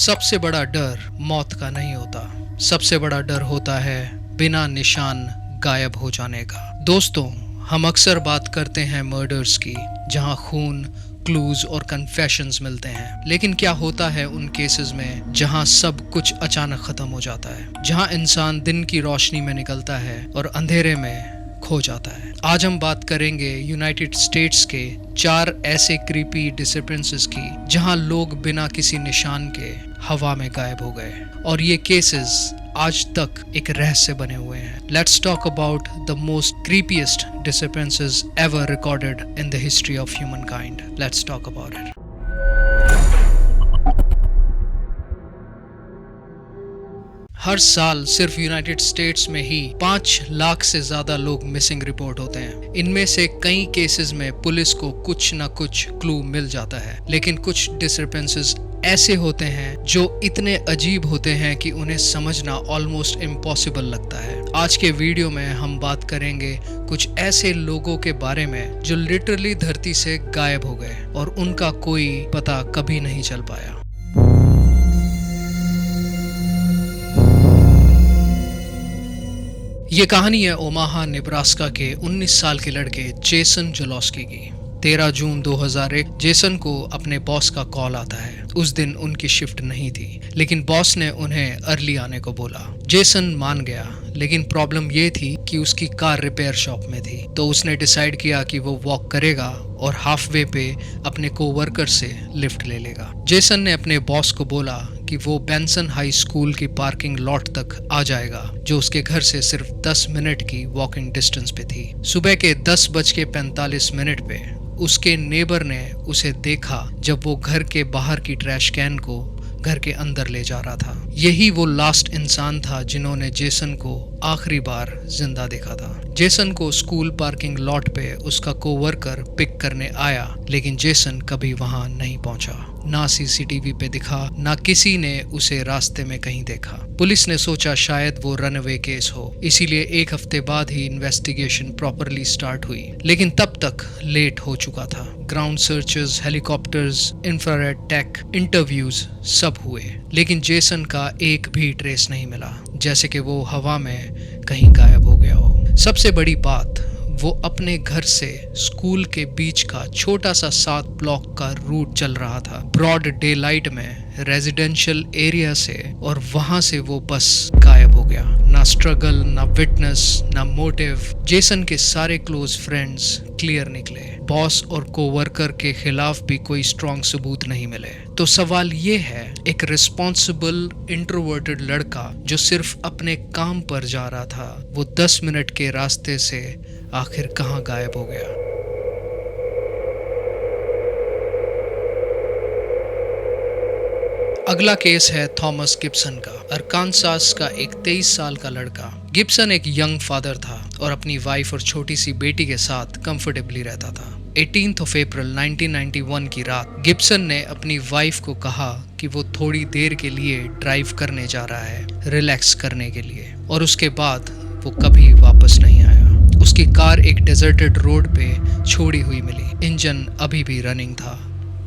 सबसे बड़ा डर मौत का नहीं होता। सबसे बड़ा डर होता है बिना निशान गायब हो जाने का। दोस्तों, हम अक्सर बात करते हैं मर्डर्स की, जहां खून, क्लूज और कन्फेशंस मिलते हैं। लेकिन क्या होता है उन केसेस में जहां सब कुछ अचानक खत्म हो जाता है, जहां इंसान दिन की रोशनी में निकलता है और अंधेरे में खो जाता है। आज हम बात करेंगे यूनाइटेड स्टेट्स के 4 ऐसे क्रीपी डिसअपीयरेंसेस की जहां लोग बिना किसी निशान के हवा में गायब हो गए, और ये केसेस आज तक एक रहस्य बने हुए हैं। Let's talk about the most creepiest disappearances ever recorded in the history of humankind. Let's talk about it. हर साल सिर्फ यूनाइटेड स्टेट्स में ही 5 लाख से ज्यादा लोग मिसिंग रिपोर्ट होते हैं। इनमें से कई केसेस में पुलिस को कुछ न कुछ क्लू मिल जाता है, लेकिन कुछ डिसअपीयरेंसेस ऐसे होते हैं जो इतने अजीब होते हैं कि उन्हें समझना ऑलमोस्ट इम्पॉसिबल लगता है। आज के वीडियो में हम बात करेंगे कुछ ऐसे लोगों के बारे में जो लिटरली धरती से गायब हो गए और उनका कोई पता कभी नहीं चल पाया। ये कहानी है ओमाहा, नेब्रास्का के 19 साल के लड़के जेसन जोलॉस्की की। 13 जून 2001 जेसन को अपने बॉस का कॉल आता है। उस दिन उनकी शिफ्ट नहीं थी, लेकिन बॉस ने उन्हें अर्ली आने को बोला। जेसन मान गया, लेकिन प्रॉब्लम ये थी कि उसकी कार रिपेयर शॉप में थी। तो उसने डिसाइड किया कि वो वॉक करेगा और हाफ वे पे अपने कोवर्कर से लिफ्ट ले लेगा। जेसन ने अपने बॉस को बोला कि वो बेंसन हाई स्कूल की पार्किंग लॉट तक आ जाएगा, जो उसके घर से सिर्फ 10 मिनट की वॉकिंग डिस्टेंस पे थी। सुबह के 10:45 पे उसके नेबर ने उसे देखा जब वो घर के बाहर की ट्रैश कैन को घर के अंदर ले जा रहा था। यही वो लास्ट इंसान था जिन्होंने जेसन को आखिरी बार जिंदा देखा था। जेसन को स्कूल पार्किंग लॉट पे उसका कोवर्कर पिक करने आया, लेकिन जेसन कभी वहां नहीं पहुंचा। ना सीसीटीवी पे दिखा, ना किसी ने उसे रास्ते में कहीं देखा। पुलिस ने सोचा शायद वो रनअवे केस हो, इसीलिए 1 हफ्ते बाद ही इन्वेस्टिगेशन प्रॉपरली स्टार्ट हुई। लेकिन तब तक लेट हो चुका था। Ground searches, helicopters, infrared tech, interviews सब हुए, लेकिन जेसन का एक भी ट्रेस नहीं मिला, जैसे कि वो हवा में कहीं गायब हो गया हो। सबसे बड़ी बात, वो अपने घर से स्कूल के बीच का छोटा सा 7 ब्लॉक का रूट चल रहा था, ब्रॉड डे लाइट में, रेजिडेंशियल एरिया से, और वहां से वो बस गायब हो गया। ना स्ट्रगल, ना विटनेस, ना मोटिव। जेसन के सारे क्लोज फ्रेंड्स क्लियर निकले। बॉस और कोवर्कर के खिलाफ भी कोई स्ट्रॉन्ग सबूत नहीं मिले। तो सवाल ये है, एक रिस्पॉन्सिबल इंट्रोवर्टेड लड़का जो सिर्फ अपने काम पर जा रहा था, वो 10 मिनट के रास्ते से आखिर कहां गायब हो गया? अगला केस है थॉमस गिब्सन का, अरकानसास का एक 23 साल का लड़का। गिब्सन एक यंग फादर था और अपनी वाइफ और छोटी सी बेटी के साथ कंफर्टेबली रहता था। 18 अप्रैल 1991 की रात गिब्सन ने अपनी वाइफ को कहा कि वो थोड़ी देर के लिए ड्राइव करने जा रहा है, रिलैक्स करने के लिए, और उसके बाद वो कभी वापस नहीं आया। उसकी कार एक डेजर्टेड रोड पे छोड़ी हुई मिली। इंजन अभी भी रनिंग था,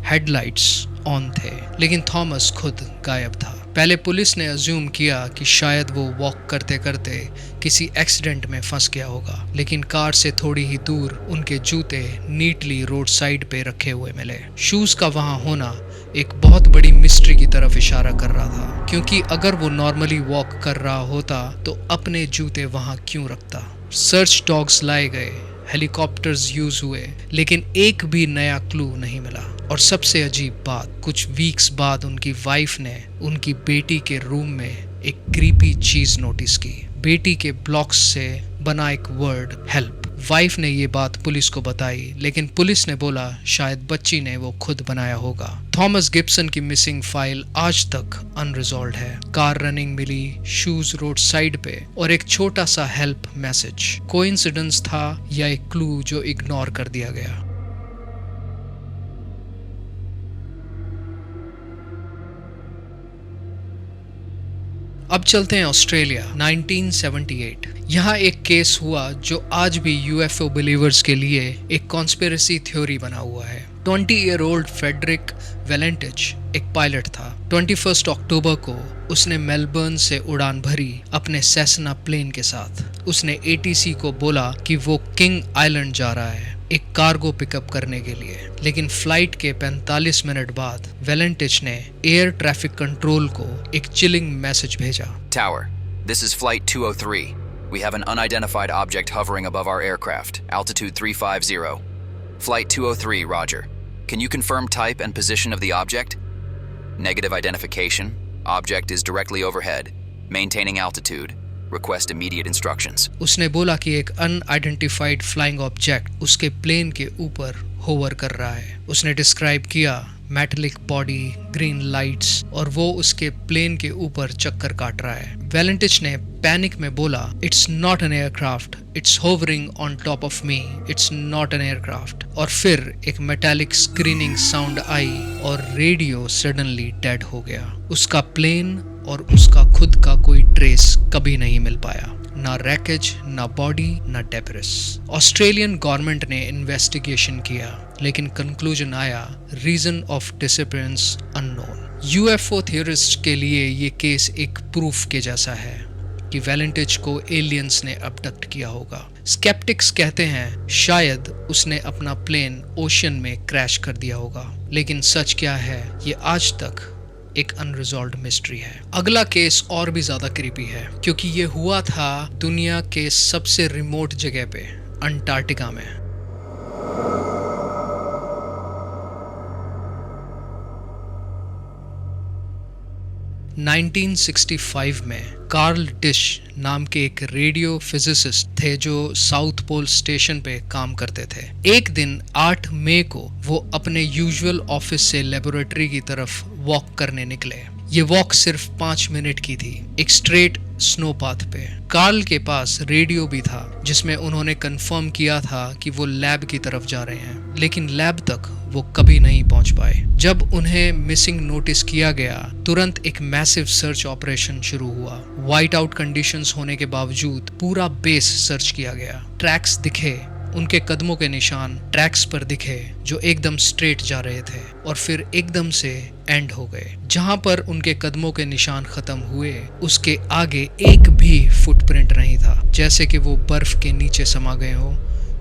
हेडलाइट्स ऑन थे, लेकिन थॉमस खुद गायब था। पहले पुलिस ने अज्यूम किया कि शायद वो वॉक करते करते किसी एक्सीडेंट में फंस गया होगा, लेकिन कार से थोड़ी ही दूर उनके जूते नीटली रोड साइड पे रखे हुए मिले। शूज का वहां होना एक बहुत बड़ी मिस्ट्री की तरफ इशारा कर रहा था, क्योंकि अगर वो नॉर्मली वॉक कर रहा होता तो अपने जूते वहां क्यों रखता। सर्च डॉग्स लाए गए, हेलीकॉप्टर्स यूज हुए, लेकिन एक भी नया क्लू नहीं मिला। और सबसे अजीब बात, कुछ वीक्स बाद उनकी वाइफ ने उनकी बेटी के रूम में एक क्रीपी चीज नोटिस की। बेटी के ब्लॉक्स से बना एक वर्ड, हेल्प। वाइफ ने ये बात पुलिस को बताई, लेकिन पुलिस ने बोला शायद बच्ची ने वो खुद बनाया होगा। थॉमस गिब्सन की मिसिंग फाइल आज तक अनरिजॉल्व्ड है। कार रनिंग मिली, शूज रोड साइड पे, और एक छोटा सा हेल्प मैसेज। कोइंसिडेंस था या एक क्लू जो इग्नोर कर दिया गया? अब चलते हैं ऑस्ट्रेलिया 1978। यहाँ एक केस हुआ जो आज भी यूएफओ बिलीवर्स के लिए एक कॉन्स्पिरेसी थ्योरी बना हुआ है। 20-year-old फ्रेडरिक वेलेंटिच एक पायलट था। 21 अक्टूबर को उसने मेलबर्न से उड़ान भरी अपने सेसना प्लेन के साथ। उसने एटीसी को बोला कि वो किंग आइलैंड जा रहा है एक कार्गो पिकअप करने के लिए, लेकिन फ्लाइट के 45 मिनट बाद वेलेंटिच ने एयर ट्रैफिक कंट्रोल को एक चिलिंग मैसेज भेजा। Tower, this is flight 203. We have an unidentified object hovering above our aircraft, altitude 350. Flight 203, roger. Can you confirm type and position of the object? Negative identification. Object is directly overhead. Maintaining altitude. Request immediate instructions. उसने बोला कि एक unidentified flying object उसके plane के ऊपर hover कर रहा है। उसने डिस्क्राइब किया मेटेलिक बॉडी, ग्रीन लाइट्स और वो उसके प्लेन के ऊपर चक्कर काट रहा है। वेलेंटिच ने पैनिक में बोला, it's not an aircraft, it's hovering on top of me, it's not an aircraft. और फिर एक मेटालिक स्क्रीनिंग साउंड आई और रेडियो सडनली डेड हो गया। उसका प्लेन और उसका खुद का कोई ट्रेस कभी नहीं मिल पाया, ना रैकेज, ना बॉडी, ना डेब्रिस। ऑस्ट्रेलियन गवर्नमेंट ने इन्वेस्टिगेशन किया, लेकिन कंक्लूजन आया reason of disappearance unknown. UFO theorist के लिए ये केस एक प्रूफ के जैसा है कि वेलेंटिच को एलियंस ने अबडक्ट किया होगा। स्केप्टिक्स कहते हैं शायद उसने अपना प्लेन ओशन में क्रैश कर दिया होगा, लेकिन सच क्या है ये आज तक एक अनरिजॉल्व्ड मिस्ट्री है। अगला केस और भी ज्यादा क्रीपी है, क्योंकि ये हुआ था दुनिया के सबसे रिमोट जगह पे, अंटार्कटिका में। नाइनटीन 1965 में कार्ल डिश नाम के एक रेडियो फिजिसिस्ट थे जो साउथ पोल स्टेशन पे काम करते थे। एक दिन 8 मई को वो अपने यूजुअल ऑफिस से लेबोरेटरी की तरफ वॉक करने निकले। ये वॉक सिर्फ 5 मिनट की थी, एक स्ट्रेट स्नो पाथ पे। कार्ल के पास रेडियो भी था जिसमें उन्होंने कंफर्म किया था कि वो लैब की तरफ जा रहे हैं, लेकिन लैब तक वो कभी नहीं पहुंच पाए। जब उन्हें मिसिंग नोटिस किया गया, तुरंत एक मैसिव सर्च ऑपरेशन शुरू हुआ। वाइट आउट कंडीशंस होने के बावजूद पूरा बेस सर्च किया गया। ट्रैक्स दिखे, उनके कदमों के निशान ट्रैक्स पर दिखे जो एकदम स्ट्रेट जा रहे थे और फिर एकदम से एंड हो गए। जहां पर उनके कदमों के निशान खत्म हुए, उसके आगे एक भी फुटप्रिंट नहीं था, जैसे कि वो बर्फ के नीचे समा गए हो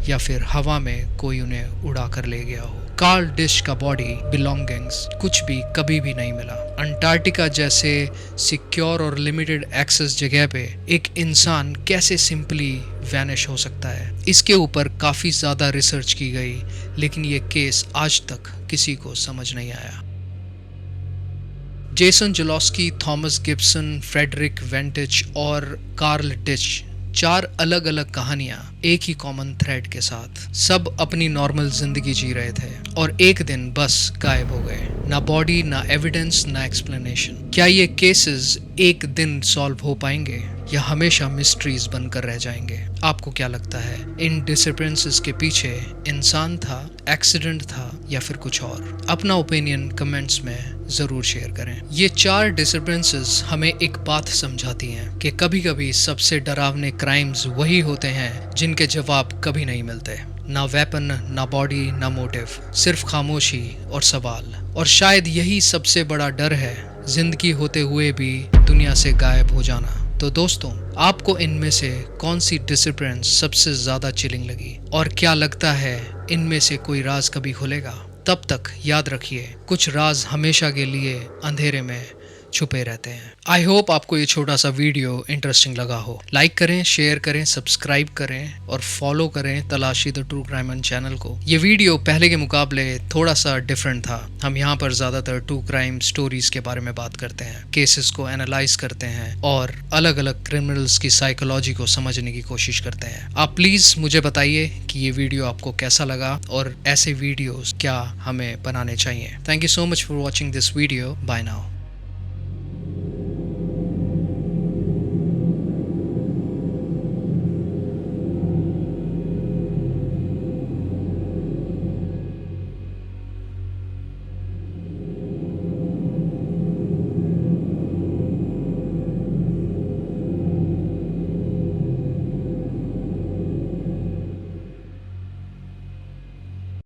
या फिर हवा में कोई उन्हें उड़ा कर ले गया हो। कार्ल डिश का बॉडी, बिलोंगिंग्स कुछ भी कभी भी नहीं मिला। अंटार्कटिका जैसे सिक्योर और लिमिटेड एक्सेस जगह पे एक इंसान कैसे सिंपली वैनिश हो सकता है, इसके ऊपर काफी ज्यादा रिसर्च की गई, लेकिन ये केस आज तक किसी को समझ नहीं आया। जेसन जलोस्की, थॉमस गिब्सन, फ्रेडरिक वेंटिच और कार्ल डिश, 4 अलग अलग कहानियां एक ही कॉमन थ्रेड के साथ। सब अपनी नॉर्मल जिंदगी जी रहे थे और एक दिन बस गायब हो गए। ना बॉडी, ना एविडेंस, ना एक्सप्लेनेशन। क्या ये केसेस एक दिन सॉल्व हो पाएंगे या हमेशा मिस्ट्रीज बनकर रह जाएंगे? आपको क्या लगता है, इन डिसअपीयरेंसेस के पीछे इंसान था, एक्सीडेंट था या फिर कुछ और? अपना ओपिनियन कमेंट्स में जरूर शेयर करें। ये 4 डिसअपीयरेंसेस हमें एक बात समझाती हैं कि कभी कभी सबसे डरावने क्राइम्स वही होते हैं जिनके जवाब कभी नहीं मिलते। ना वेपन, ना बॉडी, ना मोटिव, सिर्फ खामोशी और सवाल। और शायद यही सबसे बड़ा डर है, जिंदगी होते हुए भी दुनिया से गायब हो जाना। तो दोस्तों, आपको इनमें से कौन सी डिसअपीयरेंस सबसे ज्यादा चिलिंग लगी और क्या लगता है इनमें से कोई राज कभी खुलेगा? तब तक याद रखिए, कुछ राज हमेशा के लिए अंधेरे में छुपे रहते हैं। आई होप आपको ये छोटा सा वीडियो इंटरेस्टिंग लगा हो। लाइक करें, शेयर करें, सब्सक्राइब करें और फॉलो करें तलाशी द ट्रू क्राइम चैनल को। ये वीडियो पहले के मुकाबले थोड़ा सा डिफरेंट था। हम यहाँ पर ज्यादातर ट्रू क्राइम स्टोरीज के बारे में बात करते हैं, केसेस को एनालाइज करते हैं और अलग अलग क्रिमिनल्स की साइकोलॉजी को समझने की कोशिश करते हैं। आप प्लीज मुझे बताइए कि ये वीडियो आपको कैसा लगा और ऐसे वीडियोस क्या हमें बनाने चाहिए। Thank you so much for watching this video. Bye now.